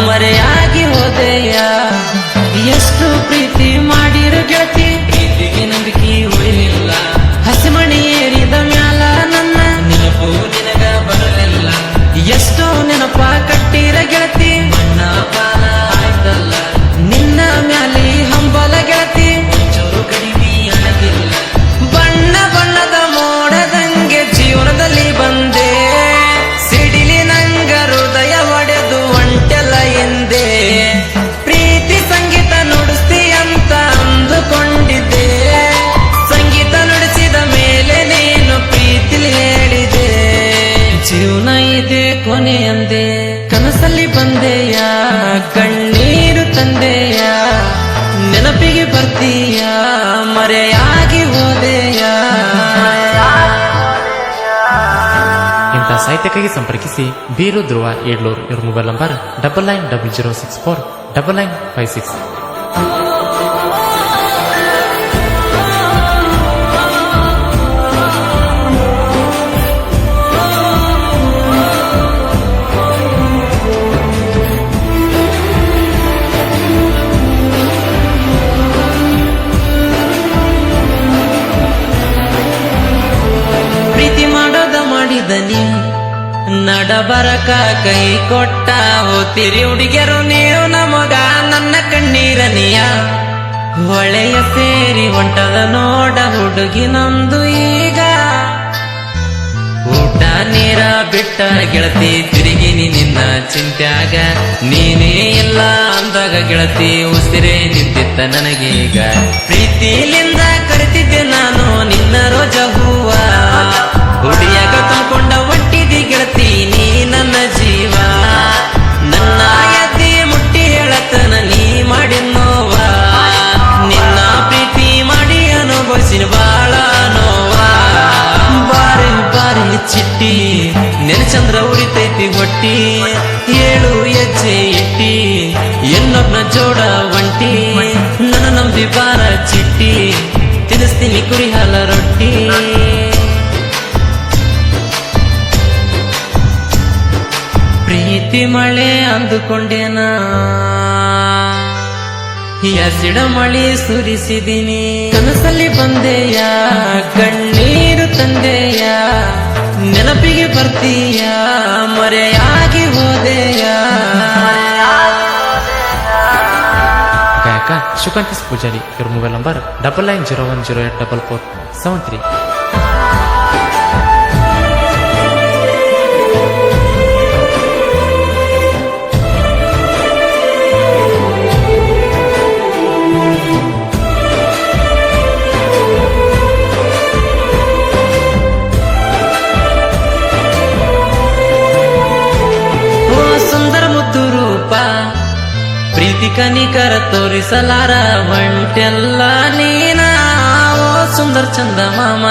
ಮರೆಯಾಗಿ ಹೋದೆಯ. ಎಷ್ಟು ಪ್ರೀತಿ ಮಾಡಿರೋ ಗೆಳತಿ, ಪ್ರೀತಿಗೆ ನಂಬಿಕೆ ಉಳಿಲಿಲ್ಲ. ಹಸಿಮಣಿ ಏರಿದ ಮ್ಯಾಲ ನನ್ನ ನೆನಪು ನಿನಗ ಬರಲಿಲ್ಲ. ಎಷ್ಟೋ ನೆನಪ ಕಟ್ಟಿರ ಗೆಳತಿ, ಮಣ್ಣ ಪಾಲ ಆಯ್ತಲ್ಲ. ನಿನ್ನ ಮ್ಯಾಲಿ ಹಂಬಲ ಗೆಳತಿ, ಚೂರು ಕಡಿಮೆ ಆಗಿಲ್ಲ. ಬಣ್ಣ ಬಣ್ಣದ ಮೋಡದಂಗೆ ಜೀವನದಲ್ಲಿ ಬಂದೆ, ಸಿಡಿಲಿ ನಂಗ ಹೃದಯ ಒಡೆದು ಒಂಟೆಲ್ಲ ಎಂದೆ. ಪ್ರೀತಿ ಸಂಗೀತ ನುಡಿಸ್ತಿ ಅಂತ ಅಂದುಕೊಂಡಿದ್ದೆ, ಸಂಗೀತ ನುಡಿಸಿದ ಮೇಲೆ ನೀನು ಪ್ರೀತಿಲಿ ಹೇಳಿದೆ. ಜೀವನ ಇದೆ ಕೊನೆ ಅಂದೆ, ಕನಸಲ್ಲಿ ಬಂದೆಯ, ಕಣ್ಣೀರು ತಂದೆಯ. ನೆನಪಿಗೆ ಬರ್ತೀಯ, ಮರೆಯಾಗಿ ಹೋದೆಯ. ಇಂಥ ಸಾಹಿತ್ಯಕ್ಕಾಗಿ ಸಂಪರ್ಕಿಸಿ ಬೀರು ಧ್ರುವ ಏಡ್ಲೂರ್. ಇವ್ರ ಮೊಬೈಲ್ ನಂಬರ್ 9900649956. ಪ್ರೀತಿ ಮಾಡೋದ ಮಾಡಿದ ನೀ ನಡಬರಕ ಕೈ ಕೊಟ್ಟ ಹೋತಿರಿ ಹುಡುಗಿಯರು ನೀವು ನಮಗ. ನನ್ನ ಕಣ್ಣೀರ ನೀಯ ಹೊಳೆಯ ಸೇರಿ ಹೊಂಟದ ನೋಡ ಹುಡುಗಿ ನಂದು ಈಗ. ಊಟ ನೀರ ಬಿಟ್ಟ ಗೆಳತಿ ತಿರುಗಿನಿ ನಿನ್ನ ಚಿಂತ್ಯಾಗ. ನೀನೇ ಇಲ್ಲ ಅಂದಾಗ ಗೆಳತಿ ಉಸಿರೇ ನಿಂತಿತ್ತ ನನಗೀಗ. ಪ್ರೀತಿಲಿಂದ ಕರಿತಿದ್ದೆ ನಾನು ನಿನ್ನ ರೋಜ ಹೂವ, ಹುಡಿಯಾಗ ತಂದ್ಕೊಂಡ ಹೊಂಟಿದಿ ಗೆಳತಿ ನೀ ನನ್ನ ಜೀವ. ನನ್ನ ಎದ್ದಿ ಮುಟ್ಟಿ ಹೇಳತನ ನೀ ಮಾಡಿ ನೋವ, ನಿನ್ನ ಪ್ರೀತಿ ಮಾಡಿ ಅನುಭವಿಸಿನ ಬಾಳ ನೋವ. ಬಾರಿ ಬಾರಿ ಚಿಟ್ಟಿ ನೆನಚಂದ್ರ ಉರಿತೈತಿ ಹೊಟ್ಟಿ, ಏಳು ಹೆಜ್ಜೆ ಇಟ್ಟಿ ಇನ್ನೊಬ್ನ ಜೋಡ ಒಂಟಿ. ನನ್ನ ನಂಬಿ ಬಾರ ಚಿಟ್ಟಿ, ತಿನ್ನಿಸ್ತೀನಿ ಕುರಿ ಹಾಲ ರೊಟ್ಟಿ. ಪ್ರೀತಿ ಮಳೆ ಅಂದುಕೊಂಡೇನ, ಹಸಿಡ ಮಳೆ ಸುರಿಸಿದಿನಿ. ಕನಸಲ್ಲಿ ಬಂದೆಯ, ಕಣ್ಣೀರು ತಂದೆಯ. ನೆನಪಿಗೆ ಬರ್ತೀಯ, ಮರೆಯಾಗಿ ಹೋದೆಯ. ಗಾಯಕ ಶುಕಾಂತಿಸ್ ಪೂಜಾರಿ. ಇವ್ರ ಮೊಬೈಲ್ ನಂಬರ್ 9901084473. ಪ್ರೀತಿ ಕನಿಕರ ತೋರಿಸಲಾರ ಹೊಂಟೆಲ್ಲ ನೀನ. ಓ ಸುಂದರ ಚಂದ ಮಾಮ,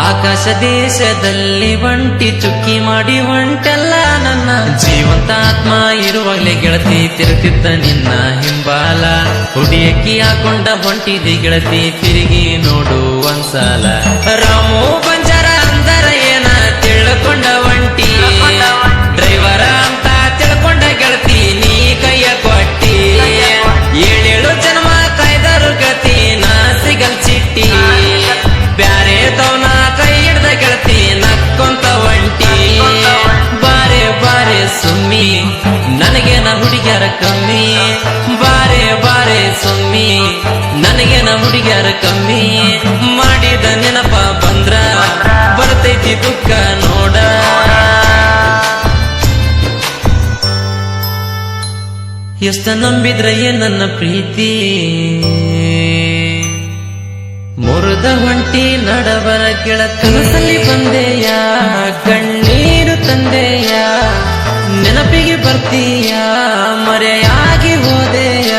ಆಕಾಶ ದೇಶದಲ್ಲಿ ಒಂಟಿ ಚುಕ್ಕಿ ಮಾಡಿ ಹೊಂಟೆಲ್ಲ ನನ್ನ. ಜೀವಂತ ಆತ್ಮ ಇರುವಾಗಲೇ ಗೆಳತಿ ತಿರುತ್ತಿದ್ದ ನಿನ್ನ ಹಿಂಬಾಲ. ಹುಡಿಯಕ್ಕಿ ಹಾಕೊಂಡ ಹೊಂಟಿದಿ ಗೆಳತಿ ತಿರುಗಿ ನೋಡು ಒಂದ್ಸಲ. ರಾಮು ಬಂಜಾರ ಅಂದರ ಏನ ತಿಳ್ಕೊಂಡ ಒಂಟಿ, ಡ್ರೈವರ ಅಂತ ತಿಳ್ಕೊಂಡ ಗೆಳತಿ ನೀ ಕೈಯ ಕೊಟ್ಟಿ. ಏಳೇಳು ಜನ್ಮ ಕಾಯ್ದರು ಗೆಳತಿ ನಾ ಸಿಗಲ್ ಚಿಟ್ಟಿ. ಬ್ಯಾರೆ ತವನ ಕೈ ಹಿಡ್ದ ಗೆಳತಿ ನಕ್ಕೊಂತ ಒಂಟಿ. ಬಾರೆ ಬಾರೆ ಸುಮ್ಮಿ ನನಗೇನ ಹುಡುಗ್ಯಾರ ಕಮ್ಮಿ. ಬಾರೆ ಬಾರೆ ಸುಮ್ಮಿ ನನಗೇನ ಹುಡುಗ್ಯಾರ ಕಮ್ಮಿ. ಮಾಡಿದ ನೆನಪ ಬಂದ್ರ ಬರ್ತೈತಿ ದುಃಖ ನೋಡ. ಎಷ್ಟ ನಂಬಿದ್ರ ನನ್ನ ಪ್ರೀತಿ, ಮುರಿದ ಹೊಂಟಿ ನಡಬರ ಗೆಳತಿ. ಕನಸಲ್ಲಿ ಬಂದೆಯ, ಕಣ್ಣೀರು ತಂದೆಯ. ನೆನಪಿಗೆ ಬರ್ತೀಯ, ಮರೆಯಾಗಿ ಹೋದೆಯ.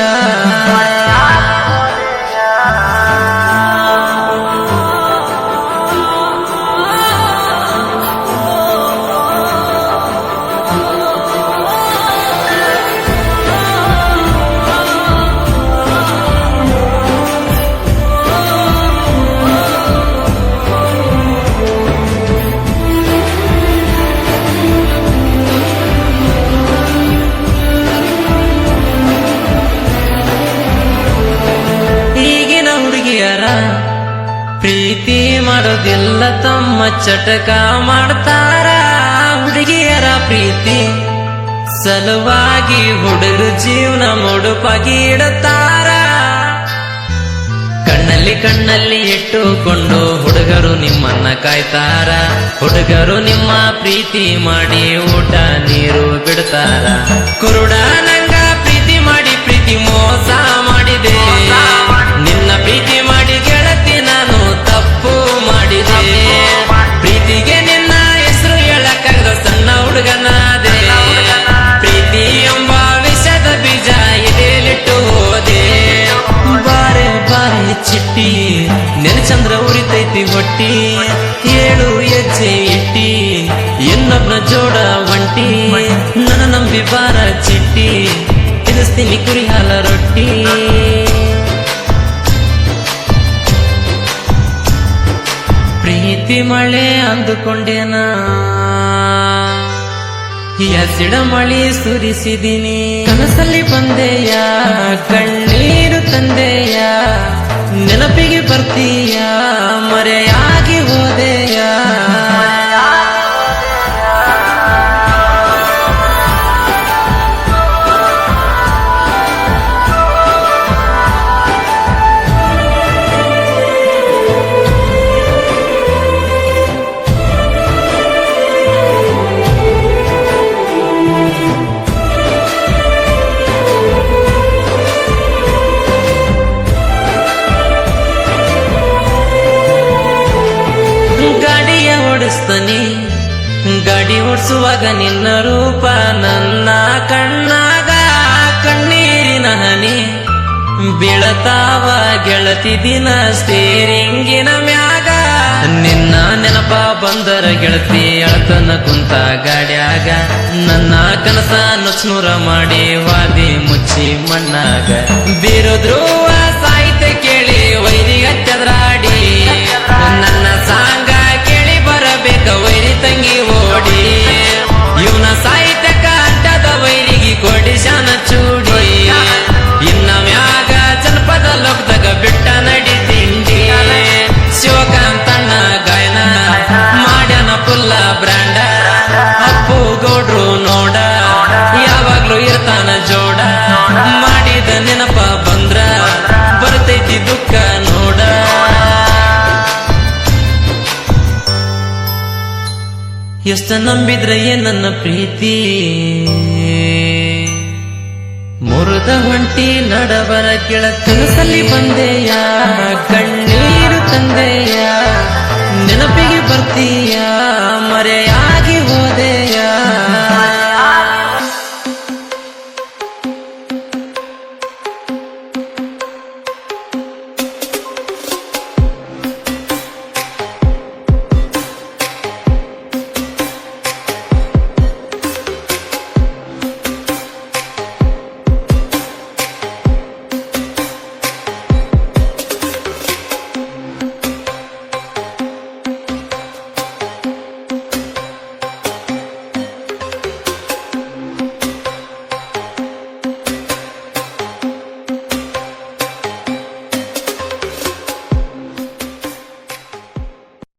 ಬಿಡೋದಿಲ್ಲ ತಮ್ಮ ಚಟಕ ಮಾಡ್ತಾರ ಹುಡುಗಿಯರ ಪ್ರೀತಿ ಸಲುವಾಗಿ ಹುಡುಗರು ಜೀವನ ಮುಡುಪಾಗಿ ಇಡುತ್ತಾರ. ಕಣ್ಣಲ್ಲಿ ಇಟ್ಟುಕೊಂಡು ಹುಡುಗರು ನಿಮ್ಮನ್ನ ಕಾಯ್ತಾರ. ಹುಡುಗರು ನಿಮ್ಮ ಪ್ರೀತಿ ಮಾಡಿ ಊಟ ನೀರು ಬಿಡ್ತಾರ. ಕುರುಡ ನಂಗ ಪ್ರೀತಿ ಮಾಡಿ ಪ್ರೀತಿ ಮೋಸ ಮಾಡಿದೆ. ನಿನ್ನ ಪ್ರೀತಿ ಮಾಡಿ ಗೆಳತಿ ನಾನು ತಪ್ಪು ಮಾಡಿದೆ. ಪ್ರೀತಿಗೆ ನಿನ್ನ ಹೆಸರು ಹೇಳಕ್ಕಾಗದ ಸಣ್ಣ ಹುಡುಗನಾದೆ. ಪ್ರೀತಿ ಎಂಬ ವಿಷದ ಬೀಜ ಎದೆಲಿಟ್ಟು ಹೋದೆ. ಬಾರೆ ಬಾರೆ ಚಿಟ್ಟಿ ನೆನಚಂದ್ರ ಉರಿತೈತಿ ಹೊಟ್ಟಿ. ಏಳು ಹೆಜ್ಜೆ ಇಟ್ಟಿ ಇನ್ನೊಬ್ನ ಜೋಡ ಒಂಟಿ. ನನ್ನ ನಂಬಿ ಬಾರ ಚಿಟ್ಟಿ ತಿನ್ನಿಸ್ತೀನಿ ಕುರಿ ಹಾಲ ರೊಟ್ಟಿ. ಪ್ರೀತಿ ಮಳೆ ಅಂದುಕೊಂಡೇನ ಎಸಿಡ ಮಳಿ ಸುರಿಸಿದಿನಿ. ಕನಸಲ್ಲಿ ಬಂದೆಯ ಕಣ್ಣೀರು ತಂದೆಯ ನೆನಪಿಗೆ ಬರ್ತೀಯ ಮರೆಯಾಗಿ ಹೋದೆಯ. ಗಾಡಿ ಓಡಿಸುವಾಗ ನಿನ್ನ ರೂಪ ನನ್ನ ಕಣ್ಣಾಗ ಕಣ್ಣೀರಿನ ಹನಿ ಬೀಳತಾವ ಗೆಳತಿ ದಿನ ಸ್ಟೀರಿಂಗಿನ ಮ್ಯಾಗ. ನಿನ್ನ ನೆನಪ ಬಂದರ ಗೆಳತಿ ಅಳತನ ಕುಂತ ಗಾಡ್ಯಾಗ. ನನ್ನ ಕನಸ ನುಚ್ನೂರ ಮಾಡಿ ವಾದಿ ಮುಚ್ಚಿ ಮಣ್ಣಾಗ. ಬೀರುದ್ರುವ ಸಾಹಿತ್ಯ ಕೇಳಿ ವೈರಿ ಹಚ್ಚದ್ರಾಡಿ. ನನ್ನ ಸಾಂಗ ಕೇಳಿ ಬರಬೇಕ ವೈರಿ ತಂಗಿ ಓಡಿ. ಇವನ ಸಾಹಿತ್ಯಕ ಅಡ್ಡದ ವೈರಿಗೆ ಕೊಡಿಶಾನ ಚೂಡಿ. ಇನ್ನ ಮ್ಯಾಗ ಜನಪದ ಲೋಕದಾಗ ಬಿಟ್ಟ ನಡಿ ತಿಂಡಿ. ಶಿವಕಾಂತಣ್ಣ ಗಾಯನ ಮಾಡ್ಯಾನ ಪುಲ್ಲ ಬ್ರ್ಯಾಂಡ. ಅಪ್ಪು ಗೌಡ್ರು ನೋಡ ಯಾವಾಗ್ಲೂ ಇರ್ತಾನ ಜೋಡ. ಮಾಡಿದ ನೆನಪ ಬಂದ್ರ ಬರ್ತೈತಿ ದುಃಖ ನೋಡ. ಎಷ್ಟ ನಂಬಿದ್ರೆ ನನ್ನ ಪ್ರೀತಿ ಮುರಿದ ಹೊಂಟಿ ನಡಬರ ಕನಸಲ್ಲಿ ಬಂದೆಯ ಕಣ್ಣೀರು ತಂದೆಯ ನೆನಪಿಗೆ ಬರ್ತೀಯ ಮರೆಯ